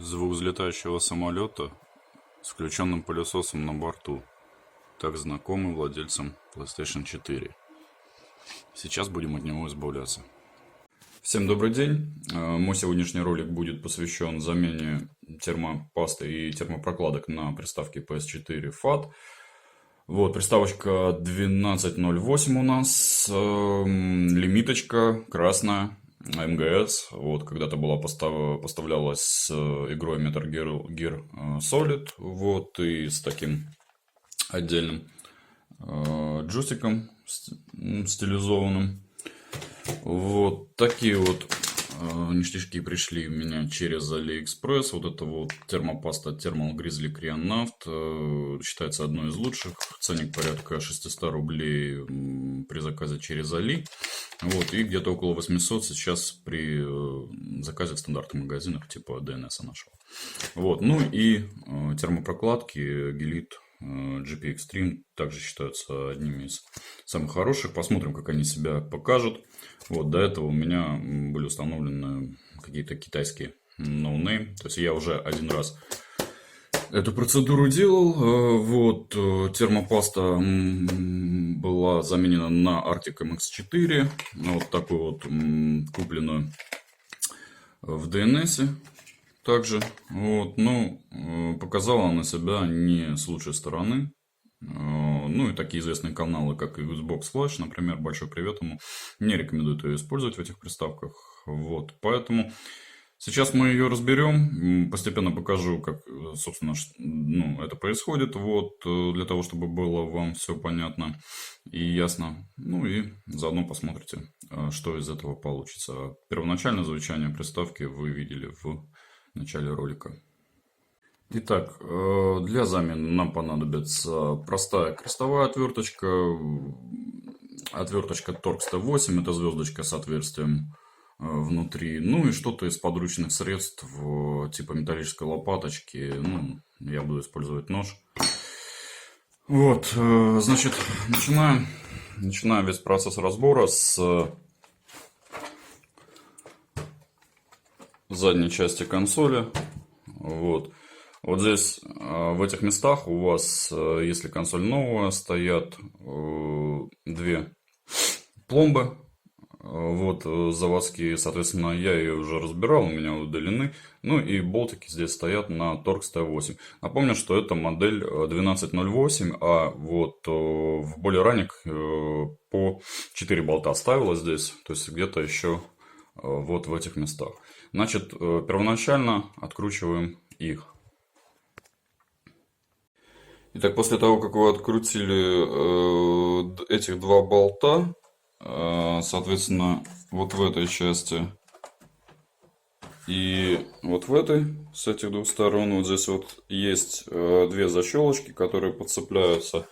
Звук взлетающего самолета с включенным пылесосом на борту, так знакомый владельцам PlayStation 4. Сейчас будем от него избавляться. Всем добрый день. Мой сегодняшний ролик будет посвящен замене термопасты и термопрокладок на приставке PS4 FAT. Вот, приставочка 1208 у нас, лимиточка красная, МГС. Вот, когда-то была поставлялась с игрой Metal Gear Solid, вот, и с таким отдельным джойстиком стилизованным. Вот такие вот ништячки пришли у меня через AliExpress. Вот это вот термопаста Thermal Grizzly Creonaft. Считается одной из лучших. Ценник порядка 600 рублей при заказе через Али. Вот, и где-то около 800 сейчас при заказе в стандартных магазинах типа DNS нашего. Вот, ну и термопрокладки Gillette GP Extreme также считаются одними из самых хороших. Посмотрим, как они себя покажут. Вот, до этого у меня были установлены какие-то китайские ноунейм. То есть я уже один раз эту процедуру делал. Вот, термопаста была заменена на Arctic MX4. Вот такую вот купленную в DNS. Также, вот, ну, показала она себя не с лучшей стороны. Ну и такие известные каналы, как и Xbox Flash, например, большой привет ему, не рекомендуют ее использовать в этих приставках. Вот, поэтому сейчас мы ее разберем, постепенно покажу, как, собственно, ну, это происходит, вот, для того, чтобы было вам все понятно и ясно. Ну и заодно посмотрите, что из этого получится. Первоначальное звучание приставки вы видели в начале ролика. Итак, для замены нам понадобится простая крестовая отверточка, отверточка Torx T8, это звездочка с отверстием внутри, ну и что-то из подручных средств, типа металлической лопаточки, ну, я буду использовать нож. Вот, значит, начинаем весь процесс разбора с задней части консоли. Вот здесь, в этих местах у вас, если консоль новая, стоят две пломбы. Вот заводские, соответственно, я ее уже разбирал, у меня удалены. Ну и болтики здесь стоят на Torx T8. Напомню, что это модель 1208, а вот в более ранних по 4 болта ставилось здесь. То есть где-то еще вот в этих местах. Значит, первоначально откручиваем их. Итак, после того, как вы открутили этих два болта, соответственно, вот в этой части и вот в этой, с этих двух сторон, вот здесь вот есть две защелочки, которые подцепляются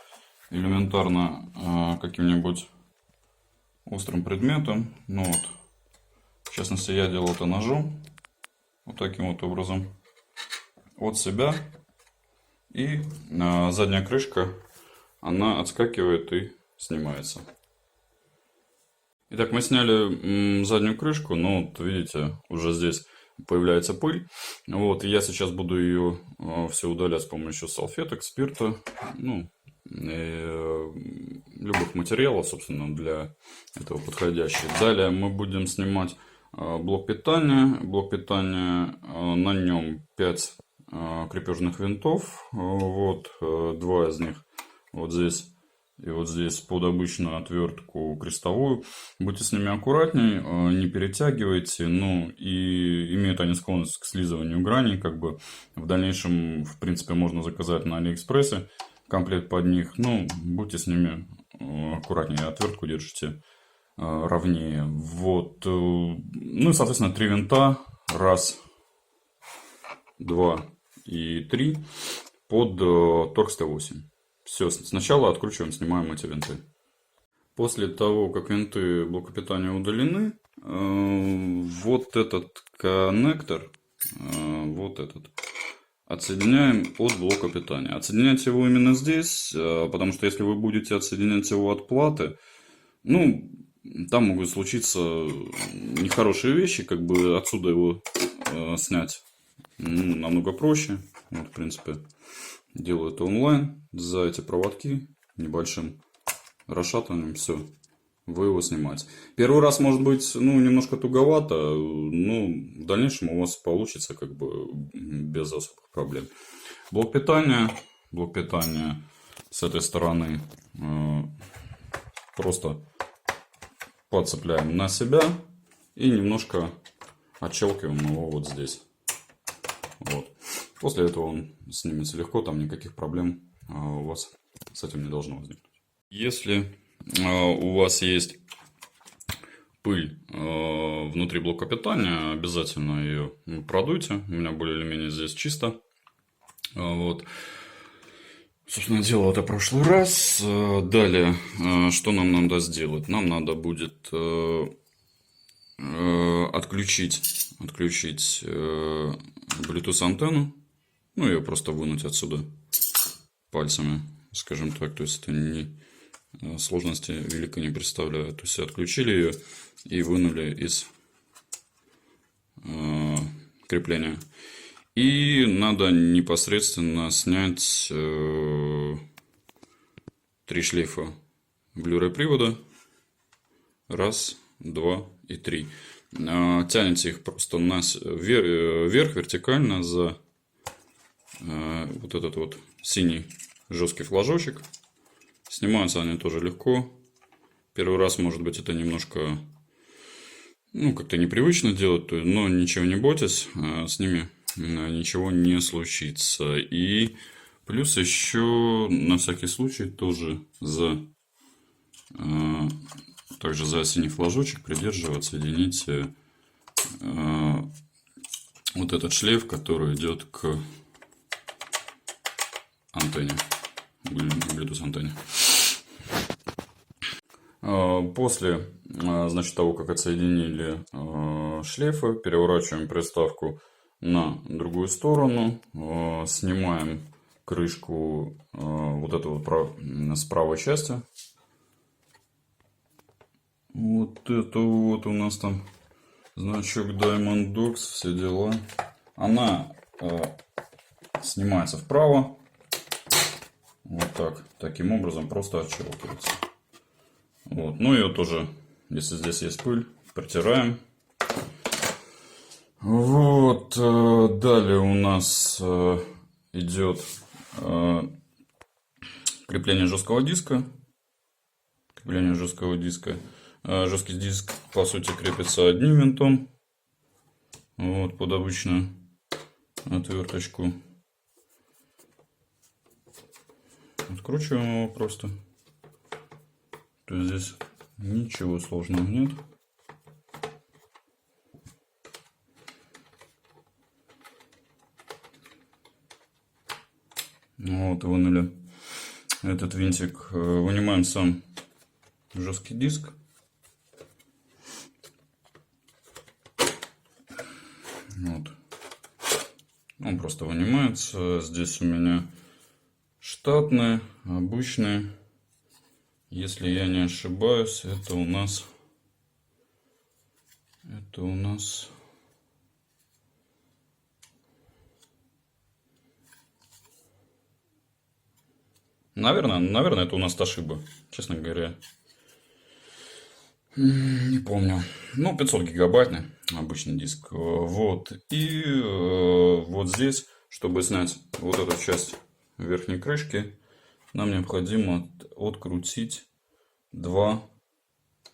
элементарно каким-нибудь острым предметом. Ну вот, в частности, я делал это ножом, вот таким вот образом, от себя. И задняя крышка, она отскакивает и снимается. Итак, мы сняли заднюю крышку, но вот видите, уже здесь появляется пыль. Вот, и я сейчас буду ее все удалять с помощью салфеток, спирта, ну, любых материалов, собственно, для этого подходящих. Далее мы будем снимать блок питания. Блок питания, на нем 5 крепежных винтов, вот, два из них вот здесь и вот здесь под обычную отвертку крестовую. Будьте с ними аккуратней, не перетягивайте, ну и имеют они склонность к слизыванию граней, как бы в дальнейшем, в принципе, можно заказать на Алиэкспрессе комплект под них, ну, будьте с ними аккуратнее, отвертку держите ровнее, вот, ну и, соответственно, 3 винта, раз, 2 и 3 под Torx T8. Все, сначала откручиваем, снимаем эти винты. После того, как винты блока питания удалены, вот этот коннектор, вот этот, отсоединяем от блока питания. Отсоединять его именно здесь, потому что если вы будете отсоединять его от платы, ну, там могут случиться нехорошие вещи, как бы отсюда его снять намного проще. Вот, в принципе, делаю это онлайн. За эти проводки небольшим расшатыванием все. Вы его снимаете. Первый раз может быть, немножко туговато, но в дальнейшем у вас получится как бы без особых проблем. Блок питания с этой стороны просто подцепляем на себя и немножко отщелкиваем его вот здесь. Вот. После этого он снимется легко, там никаких проблем у вас с этим не должно возникнуть. Если у вас есть пыль внутри блока питания, обязательно ее продуйте. У меня более или менее здесь чисто. Вот. Собственно, делал это в прошлый раз. Далее, что нам надо сделать? Нам надо будет отключить Bluetooth антенну. Ее просто вынуть отсюда пальцами, скажем так. То есть это не сложности велико не представляет. То есть отключили ее и вынули из крепления. И надо непосредственно снять 3 шлейфа Blu-ray привода. 1, 2 и 3. Тянете их просто вверх вертикально за вот этот вот синий жесткий флажочек. Снимаются они тоже легко. Первый раз, может быть, это немножко как-то непривычно делать, но ничего не бойтесь, с ними ничего не случится. И плюс еще на всякий случай тоже также за синий флажочек придерживая соедините вот этот шлейф, который идет к антенне, Bluetooth антенне. После, значит, того, как отсоединили шлейфы, переворачиваем приставку на другую сторону, снимаем крышку вот эту вот с правой части. Вот это вот у нас там значок Diamond Dogs, все дела. Она снимается вправо. Вот так. Таким образом просто отщелкивается. Вот. Ее тоже, если здесь есть пыль, протираем. Вот. Далее у нас идет крепление жесткого диска. Жесткий диск, по сути, крепится одним винтом. Вот, под обычную отверточку. Откручиваем его просто. То есть здесь ничего сложного нет. Вот, вынули этот винтик. Вынимаем сам жесткий диск. Вот. Он просто вынимается. Здесь у меня штатный, обычный. Если я не ошибаюсь, это у нас наверное, это у нас Toshiba, честно говоря. Не помню. 500 гигабайтный обычный диск. Вот. И вот здесь, чтобы снять вот эту часть верхней крышки, нам необходимо открутить 2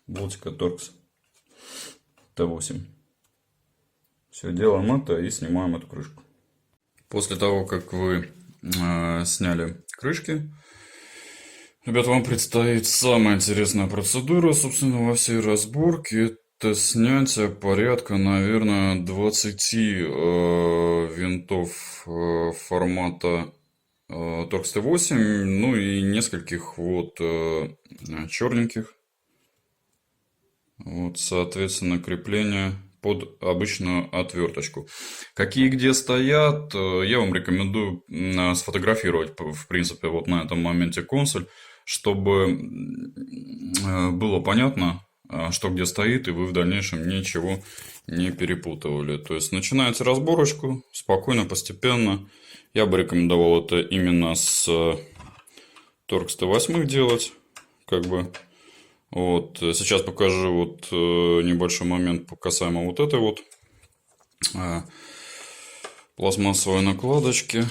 болтика Torx T8. Все, делаем это и снимаем эту крышку. После того, как вы сняли крышки, ребята, вам предстоит самая интересная процедура, собственно, во всей разборке. Это снятие порядка, наверное, 20 винтов формата Torx T8, и нескольких вот черненьких. Вот, соответственно, крепление под обычную отверточку. Какие где стоят, я вам рекомендую сфотографировать, в принципе, вот на этом моменте консоль, чтобы было понятно, что где стоит, и вы в дальнейшем ничего не перепутывали. То есть начинаете разборочку спокойно, постепенно. Я бы рекомендовал это именно с Torx T8 делать, как бы. Вот сейчас покажу вот небольшой момент касаемо вот этой вот пластмассовой накладочки.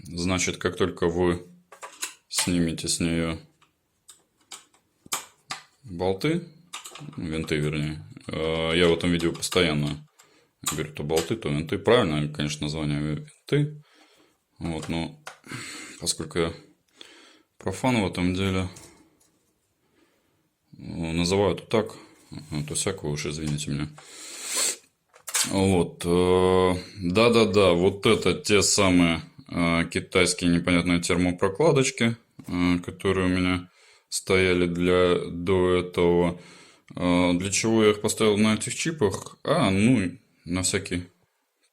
Значит, как только вы снимете с нее болты, винты вернее, я в этом видео постоянно говорю, то болты, то винты. Правильно, конечно, название винты. Вот, но поскольку я профан в этом деле, называют так, то всякого, уж извините меня. Вот, да-да-да, вот это те самые китайские непонятные термопрокладочки, которые у меня стояли до этого. Для чего я их поставил на этих чипах? Ну, на всякий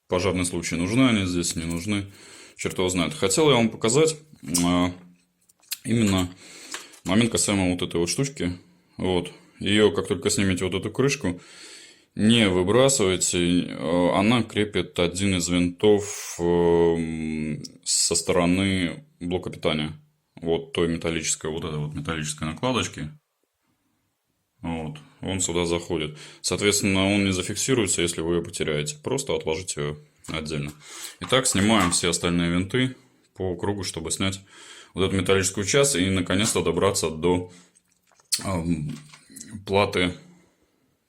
пожарный случай. Нужны они здесь, не нужны, черт его знает. Хотел я вам показать именно момент касаемо вот этой вот штучки. Вот, ее, как только снимете вот эту крышку, не выбрасывайте, она крепит один из винтов со стороны блока питания. Вот той металлической, вот этой вот металлической накладочки. Вот, он сюда заходит. Соответственно, он не зафиксируется, если вы ее потеряете. Просто отложите ее отдельно. Итак, снимаем все остальные винты по кругу, чтобы снять вот эту металлическую часть и наконец-то добраться до платы,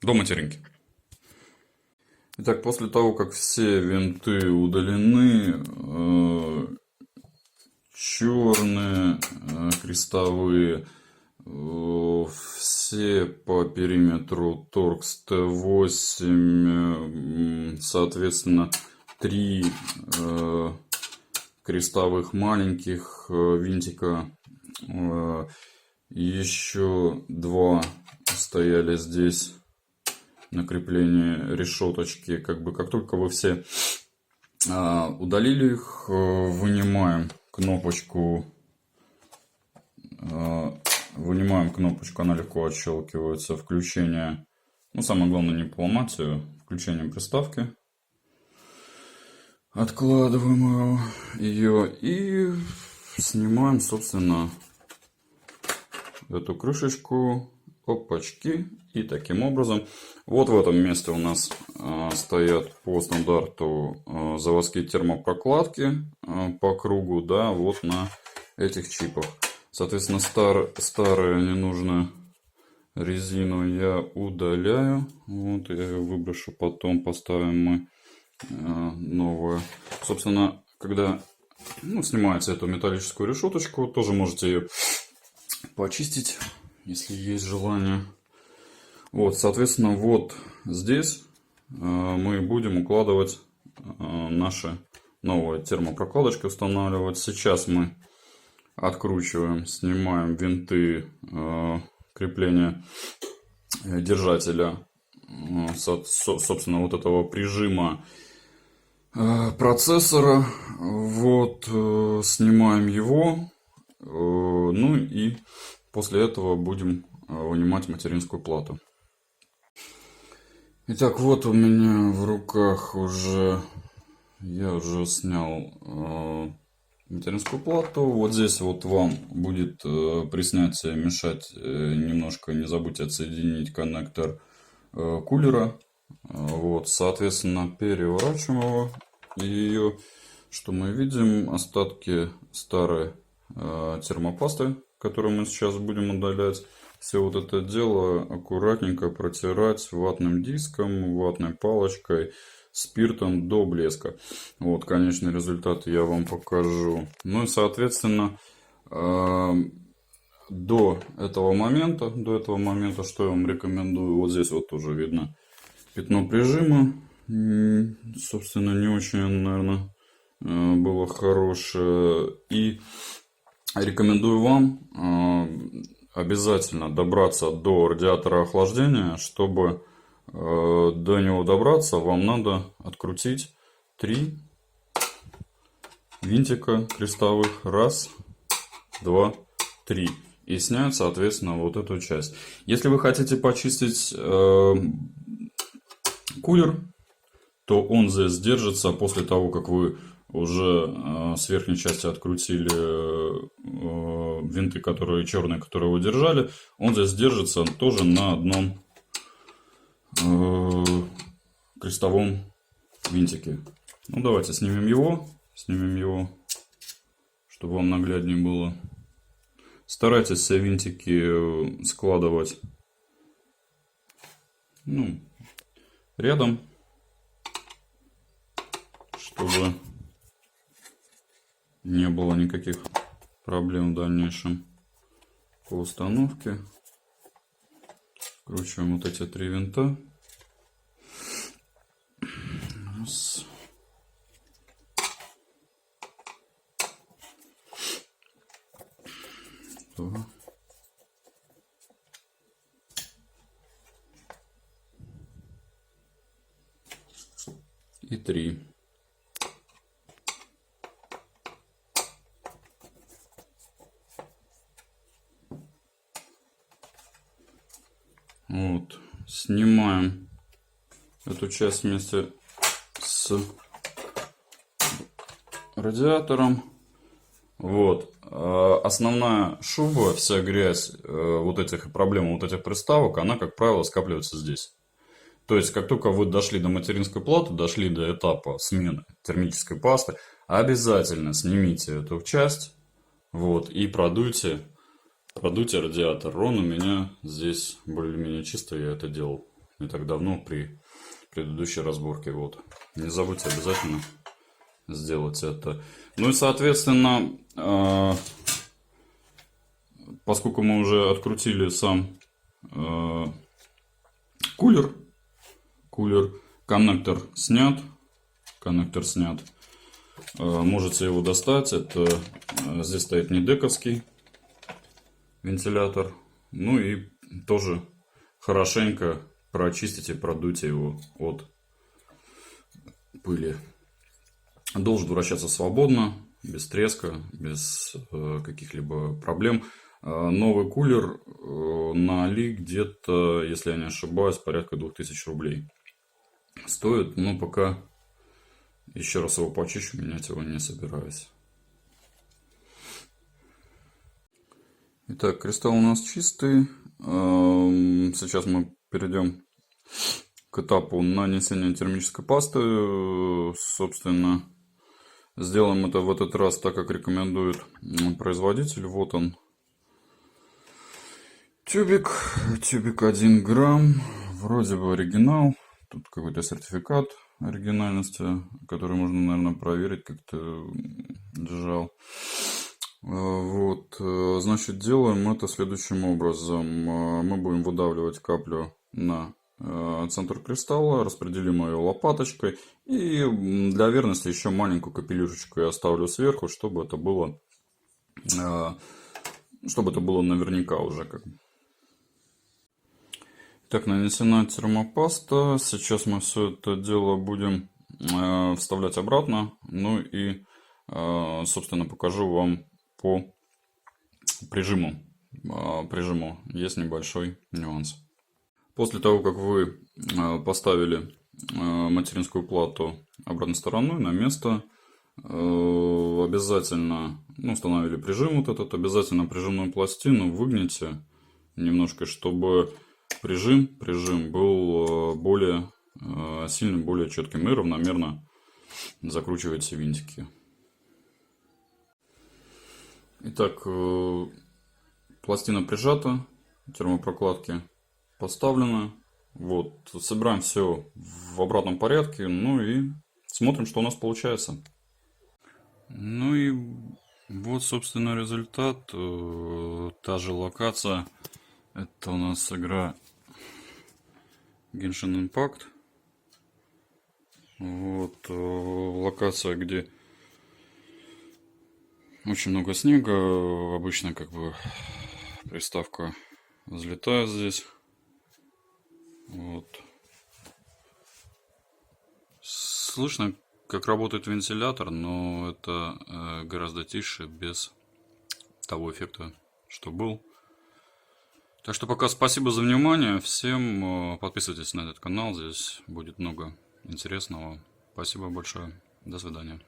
до материнки. Итак, после того, как все винты удалены, черные, крестовые, все по периметру Torx T8, соответственно, 3 крестовых маленьких винтика, еще 2 стояли здесь на крепление решеточки. Как только вы все удалили их, вынимаем кнопочку, она легко отщелкивается, включение, самое главное не поломать ее, включение приставки, откладываем ее и снимаем, собственно, эту крышечку. Опачки. И таким образом, вот в этом месте у нас стоят по стандарту заводские термопрокладки по кругу, да, вот на этих чипах. Соответственно, старую ненужную резину я удаляю. Вот, я ее выброшу, потом поставим мы новую. Собственно, когда снимаете эту металлическую решеточку, тоже можете ее почистить, если есть желание. Вот, соответственно, вот здесь мы будем укладывать наши новые термопрокладочки, устанавливать. Сейчас мы откручиваем, снимаем винты крепления держателя, собственно, вот этого прижима процессора. Вот, снимаем его. Ну и после этого будем вынимать материнскую плату. Итак, вот у меня в руках я уже снял материнскую плату. Вот здесь вот вам будет при снятии мешать немножко, не забудьте отсоединить коннектор кулера. Вот, соответственно, переворачиваем его. И что мы видим? Остатки старой термопасты, которую мы сейчас будем удалять. Все вот это дело аккуратненько протирать ватным диском, ватной палочкой, спиртом до блеска. Вот, конечный результат я вам покажу. Ну и, соответственно, до этого момента, что я вам рекомендую, вот здесь вот тоже видно пятно прижима. Собственно, не очень, наверное, было хорошее. И рекомендую вам обязательно добраться до радиатора охлаждения. Чтобы до него добраться, вам надо открутить 3 винтика крестовых. 1, 2, 3. и снять, соответственно, вот эту часть. Если вы хотите почистить кулер, то он здесь держится после того, как вы уже с верхней части открутили винты, которые черные, которые вы держали. Он здесь держится тоже на одном крестовом винтике. Ну, давайте снимем его, чтобы вам нагляднее было. Старайтесь все винтики складывать, ну, рядом, чтобы не было никаких проблем в дальнейшем по установке. Вкручиваем вот эти 3 винта. Раз. Два. И 3. Вот. Снимаем эту часть вместе с радиатором. Вот. Основная шуба, вся грязь вот этих проблем, вот этих приставок, она, как правило, скапливается здесь. То есть, как только вы дошли до материнской платы, дошли до этапа смены термической пасты, обязательно снимите эту часть, вот, и продуйте радиатор. Он у меня здесь более-менее чистый, я это делал не так давно при предыдущей разборке. Вот. Не забудьте обязательно сделать это. Ну и, соответственно, поскольку мы уже открутили сам кулер, коннектор снят, можете его достать. Это здесь стоит недековский вентилятор. Ну и тоже хорошенько прочистите, продуйте его от пыли. Должен вращаться свободно, без треска, без каких-либо проблем. Новый кулер на Али где-то, если я не ошибаюсь, порядка 2000 рублей стоит. Но пока еще раз его почищу, менять его не собираюсь. Итак, кристалл у нас чистый. Сейчас мы перейдем к этапу нанесения термической пасты. Собственно, сделаем это в этот раз так, как рекомендует производитель. Вот он. Тюбик 1 грамм. Вроде бы оригинал. Тут какой-то сертификат оригинальности, который можно, наверное, проверить, как-то держал. Вот, значит, делаем это следующим образом. Мы будем выдавливать каплю на центр кристалла, распределим ее лопаточкой. И для верности еще маленькую капелюшечку я оставлю сверху, чтобы это было наверняка уже как. Так, нанесена термопаста. Сейчас мы все это дело будем вставлять обратно. Ну и, собственно, покажу вам по прижиму. Есть небольшой нюанс. После того, как вы поставили материнскую плату обратной стороной на место, обязательно установили прижим вот этот, обязательно прижимную пластину выгните немножко, чтобы прижим был более сильным, более четким, и равномерно закручивайте винтики. Итак, пластина прижата, термопрокладки поставлены. Вот, собираем все в обратном порядке, ну и смотрим, что у нас получается. Ну и вот, собственно, результат. Та же локация. Это у нас игра Genshin Impact. Вот, локация, где очень много снега. Обычно как бы приставка взлетает здесь. Вот. Слышно, как работает вентилятор, но это гораздо тише, без того эффекта, что был. Так что пока спасибо за внимание. Всем подписывайтесь на этот канал. Здесь будет много интересного. Спасибо большое. До свидания.